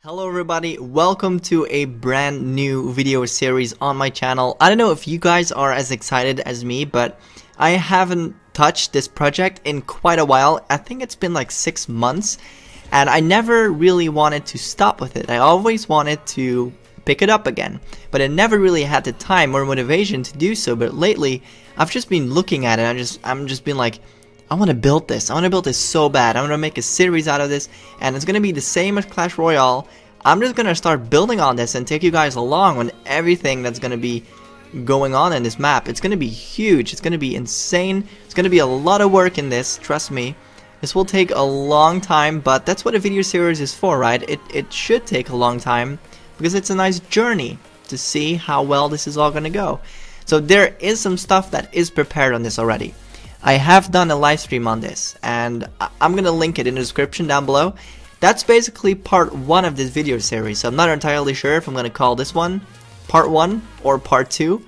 Hello everybody, welcome to a brand new video series on my channel. I don't know if you guys are as excited as me, but I haven't touched this project in quite a while. I think it's been like 6 months, and I never really wanted to stop with it. I always wanted to pick it up again, but I never really had the time or motivation to do so. But lately, I've just been looking at it, I'm just been like, I want to build this. I want to build this so bad. I want to make a series out of this, and it's going to be the same as Clash Royale. I'm just going to start building on this and take you guys along on everything that's going to be going on in this map. It's going to be huge. It's going to be insane. It's going to be a lot of work in this, trust me. This will take a long time, but that's what a video series is for, right? It should take a long time because it's a nice journey to see how well this is all going to go. So there is some stuff that is prepared on this already. I have done a live stream on this, and I'm gonna link it in the description down below. That's basically part 1 of this video series, so I'm not entirely sure if I'm gonna call this one part 1 or part 2.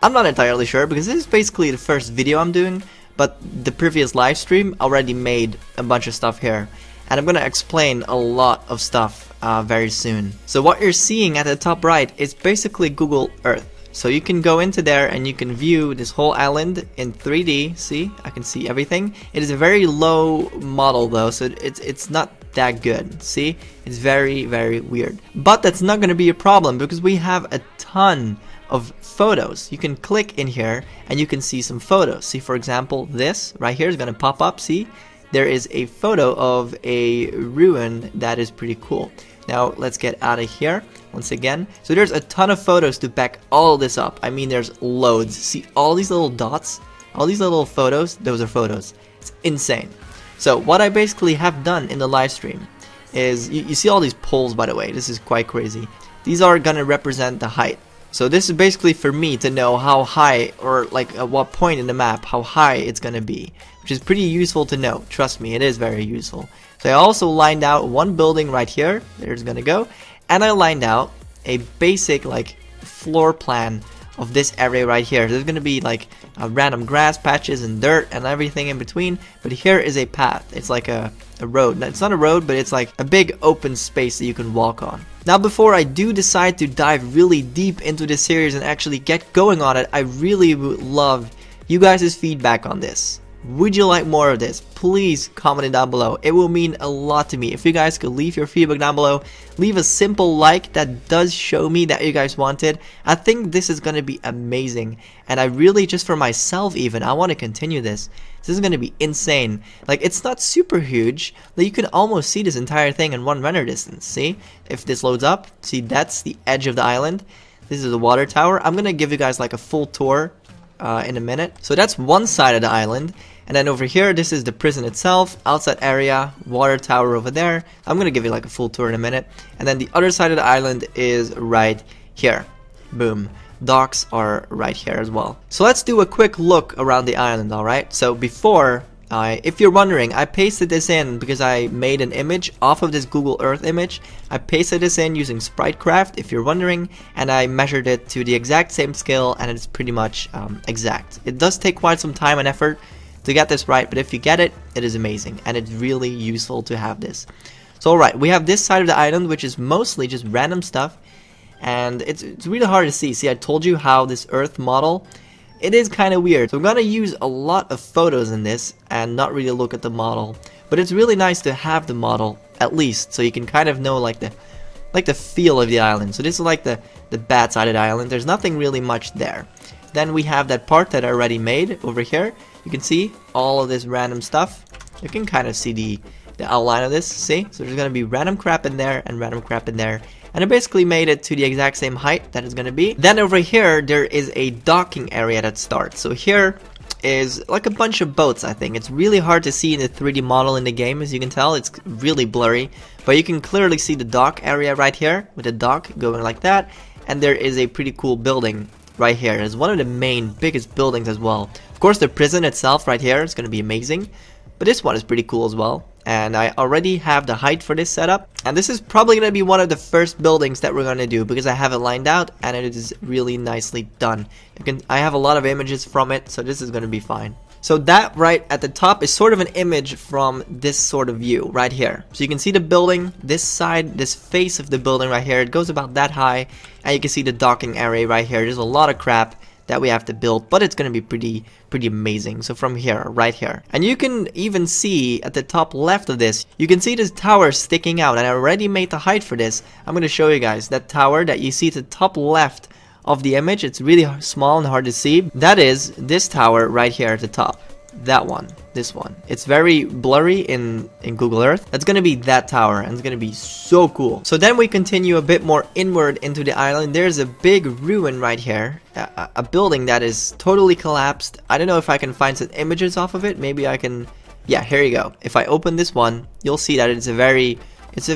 I'm not entirely sure because this is basically the first video I'm doing, but the previous live stream already made a bunch of stuff here, and I'm gonna explain a lot of stuff very soon. So what you're seeing at the top right is basically Google Earth. So you can go into there and you can view this whole island in 3D. See, I can see everything. It is a very low model though, so it's not that good. See, it's very weird. But that's not going to be a problem because we have a ton of photos. You can click in here and you can see some photos. See, for example, this right here is going to pop up. See, there is a photo of a ruin that is pretty cool. Now let's get out of here once again. So there's a ton of photos to back all this up. I mean, there's loads. See all these little dots, all these little photos, those are photos. It's insane. So what I basically have done in the live stream is, you see all these poles, by the way, this is quite crazy. These are gonna represent the height. So this is basically for me to know how high, or like at what point in the map, how high it's gonna be, which is pretty useful to know. Trust me, it is very useful. So I also lined out one building right here, there's gonna go, and I lined out a basic like floor plan of this area right here. There's gonna be like random grass patches and dirt and everything in between, but here is a path. It's like a road. It's not a road, but it's like a big open space that you can walk on. Now before I do decide to dive really deep into this series and actually get going on it, I really would love you guys' feedback on this. Would you like more of this? Please comment it down below. It will mean a lot to me. If you guys could leave your feedback down below, leave a simple like that does show me that you guys want it. I think this is going to be amazing, and I really, just for myself even, I want to continue this. This is going to be insane. Like, it's not super huge, but you can almost see this entire thing in one render distance. See? If this loads up, see, that's the edge of the island. This is the water tower. I'm going to give you guys like a full tour in a minute. So that's one side of the island. And then over here, this is the prison itself, outside area, water tower over there. I'm gonna give you like a full tour in a minute. And then the other side of the island is right here. Boom. Docks are right here as well. So let's do a quick look around the island, alright? So before, if you're wondering, I pasted this in because I made an image off of this Google Earth image. I pasted this in using SpriteCraft, if you're wondering, and I measured it to the exact same scale, and it's pretty much exact. It does take quite some time and effort to get this right, but if you get it, it is amazing, and it's really useful to have this. So alright, we have this side of the island, which is mostly just random stuff, and it's really hard to see. See, I told you how this Earth model, it is kind of weird. So I'm gonna use a lot of photos in this and not really look at the model, but it's really nice to have the model at least, so you can kind of know like the feel of the island. So this is like the bad side of the island. There's nothing really much there. Then we have that part that I already made over here. You can see all of this random stuff. You can kind of see the outline of this, see? So there's going to be random crap in there and random crap in there. And I basically made it to the exact same height that it's going to be. Then over here, there is a docking area that starts. So here is like a bunch of boats, I think. It's really hard to see in the 3D model in the game, as you can tell. It's really blurry. But you can clearly see the dock area right here with the dock going like that. And there is a pretty cool building right here. It's one of the main biggest buildings as well. Of course, the prison itself right here is going to be amazing, but this one is pretty cool as well. And I already have the height for this setup, and this is probably going to be one of the first buildings that we're going to do because I have it lined out and it is really nicely done. I have a lot of images from it, so this is going to be fine. So that right at the top is sort of an image from this sort of view right here. So you can see the building, this side, this face of the building right here, it goes about that high, and you can see the docking area right here. There's a lot of crap that we have to build, but it's gonna be pretty amazing. So from here, right here, and you can even see at the top left of this, you can see this tower sticking out, and I already made the height for this. I'm gonna show you guys that tower that you see at the top left of the image. It's really small and hard to see. That is this tower right here at the top. That one, this one. It's very blurry in Google Earth. That's gonna be that tower, and it's gonna be so cool. So then we continue a bit more inward into the island. There's a big ruin right here, a building that is totally collapsed. I don't know if I can find some images off of it. Maybe I can. Yeah, here you go. If I open this one, you'll see that it's a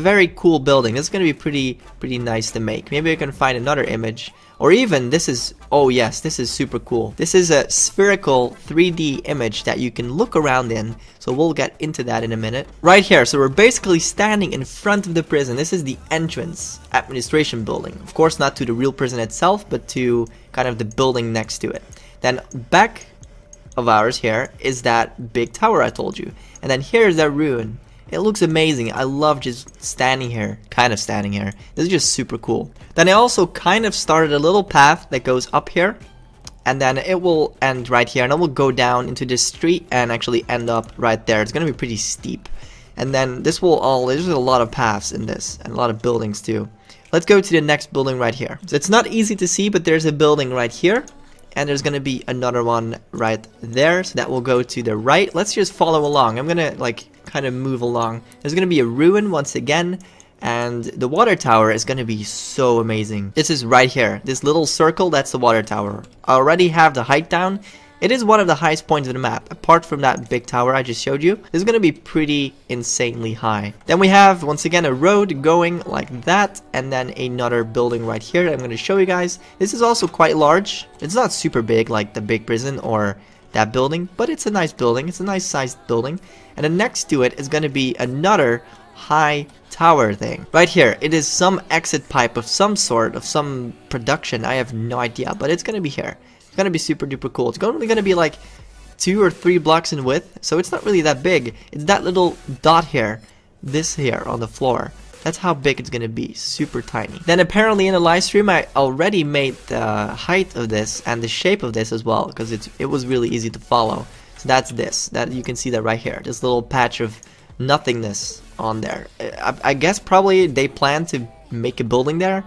very cool building. It's gonna be pretty nice to make. Maybe I can find another image. Or even, this is, oh yes, this is super cool. This is a spherical 3D image that you can look around in. So we'll get into that in a minute. Right here, so we're basically standing in front of the prison. This is the entrance administration building. Of course, not to the real prison itself, but to kind of the building next to it. Then back of ours here is that big tower I told you. And then here's that ruin. It looks amazing. I love just standing here, kind of standing here. This is just super cool. Then I also kind of started a little path that goes up here, and then it will end right here, and it will go down into this street and actually end up right there. It's gonna be pretty steep. And then this will all, there's a lot of paths in this, and a lot of buildings too. Let's go to the next building right here. So it's not easy to see, but there's a building right here, and there's gonna be another one right there, so that will go to the right. Let's just follow along. I'm gonna like kind of move along. There's gonna be a ruin once again, and the water tower is gonna be so amazing. This is right here, this little circle, that's the water tower. I already have the height down. It is one of the highest points of the map. Apart from that big tower I just showed you, this is gonna be pretty insanely high. Then we have once again a road going like that, and then another building right here that I'm gonna show you guys. This is also quite large. It's not super big like the big prison or that building, but it's a nice building. It's a nice sized building. And then next to it is going to be another high tower thing. Right here, it is some exit pipe of some sort, of some production. I have no idea, but it's going to be here. It's going to be super duper cool. It's only going to be like 2 or 3 blocks in width, so it's not really that big. It's that little dot here, this here on the floor. That's how big it's gonna be, super tiny. Then apparently in the live stream I already made the height of this and the shape of this as well, because it was really easy to follow. So that's this, that you can see that right here, this little patch of nothingness on there. I guess probably they plan to make a building there.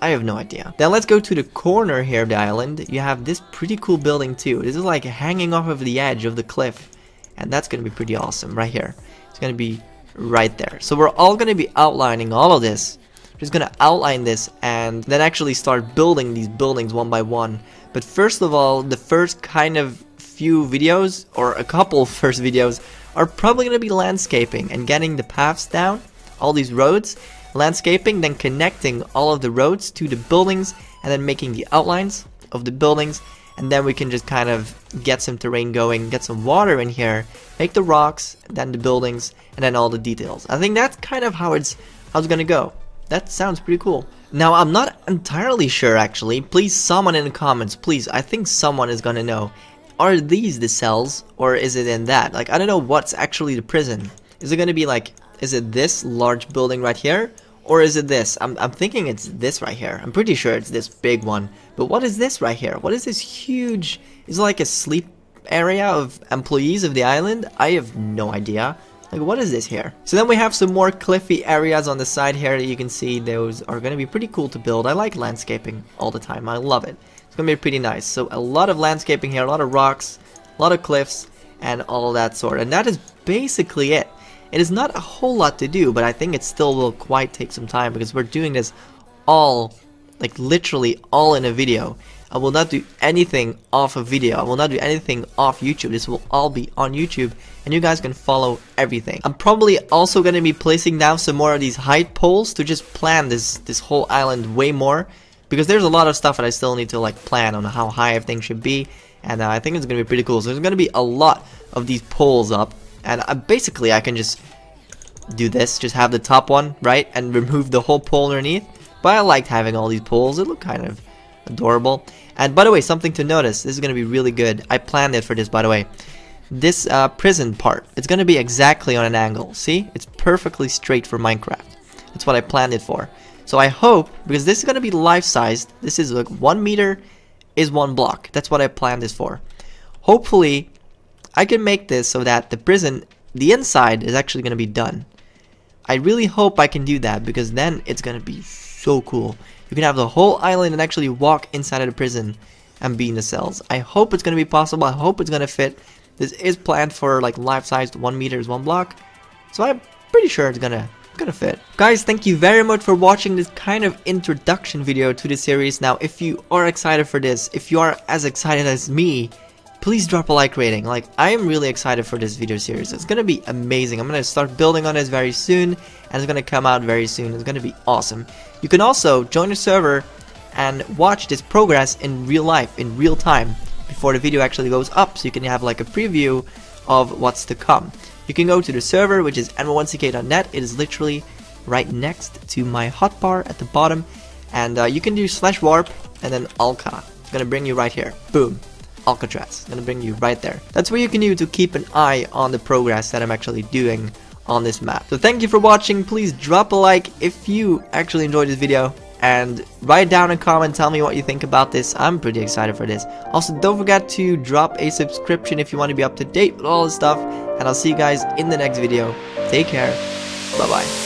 I have no idea. Then let's go to the corner here of the island. You have this pretty cool building too. This is like hanging off of the edge of the cliff, and that's gonna be pretty awesome right here. It's gonna be right there. So we're all going to be outlining all of this. We're just going to outline this and then actually start building these buildings one by one. But first of all, the first kind of few videos, or a couple first videos, are probably going to be landscaping and getting the paths down, all these roads, landscaping, then connecting all of the roads to the buildings, and then making the outlines of the buildings. And then we can just kind of get some terrain going, get some water in here, make the rocks, then the buildings, and then all the details. I think that's kind of how it's gonna go. That sounds pretty cool. Now I'm not entirely sure actually. Please someone in the comments, please. I think someone is gonna know. Are these the cells, or is it in that? Like, I don't know what's actually the prison. Is it gonna be like, is it this large building right here? Or is it this? I'm thinking it's this right here. I'm pretty sure it's this big one. But what is this right here? What is this huge? Is it like a sleep area of employees of the island? I have no idea. Like, what is this here? So then we have some more cliffy areas on the side here that you can see. Those are going to be pretty cool to build. I like landscaping all the time. I love it. It's going to be pretty nice. So a lot of landscaping here, a lot of rocks, a lot of cliffs, and all of that sort. And that is basically it. It is not a whole lot to do, but I think it still will quite take some time because we're doing this all, like literally all in a video. I will not do anything off a video. I will not do anything off YouTube. This will all be on YouTube, and you guys can follow everything. I'm probably also going to be placing down some more of these height poles to just plan this whole island way more, because there's a lot of stuff that I still need to like plan on how high everything should be, and I think it's going to be pretty cool. So there's going to be a lot of these poles up. And basically I can just do this, just have the top one, right, and remove the whole pole underneath. But I liked having all these poles, they look kind of adorable. And by the way, something to notice, this is going to be really good. I planned it for this, by the way. this prison part. It's gonna be exactly on an angle. See? It's perfectly straight for Minecraft. That's what I planned it for. So I hope, because this is gonna be life-sized, this is like 1 meter is 1 block. That's what I planned this for. Hopefully, I can make this so that the prison, the inside, is actually gonna be done. I really hope I can do that, because then it's gonna be so cool. You can have the whole island and actually walk inside of the prison and be in the cells. I hope it's gonna be possible. I hope it's gonna fit. This is planned for like life-sized 1 meter is 1 block. So I'm pretty sure it's gonna fit. Guys, thank you very much for watching this kind of introduction video to the series. Now, if you are excited for this, if you are as excited as me, please drop a like rating. Like, I am really excited for this video series. It's gonna be amazing. I'm gonna start building on this very soon, and it's gonna come out very soon. It's gonna be awesome. You can also join the server and watch this progress in real life, in real time, before the video actually goes up, so you can have like a preview of what's to come. You can go to the server, which is n1ck.net. It is literally right next to my hotbar at the bottom, and you can do /warp and then Alca. It's gonna bring you right here. Boom. Alcatraz. It's gonna bring you right there. That's what you can do to keep an eye on the progress that I'm actually doing on this map. So thank you for watching. Please drop a like if you actually enjoyed this video, and write down a comment, tell me what you think about this. I'm pretty excited for this. Also, don't forget to drop a subscription if you want to be up to date with all this stuff, and I'll see you guys in the next video. Take care. Bye bye.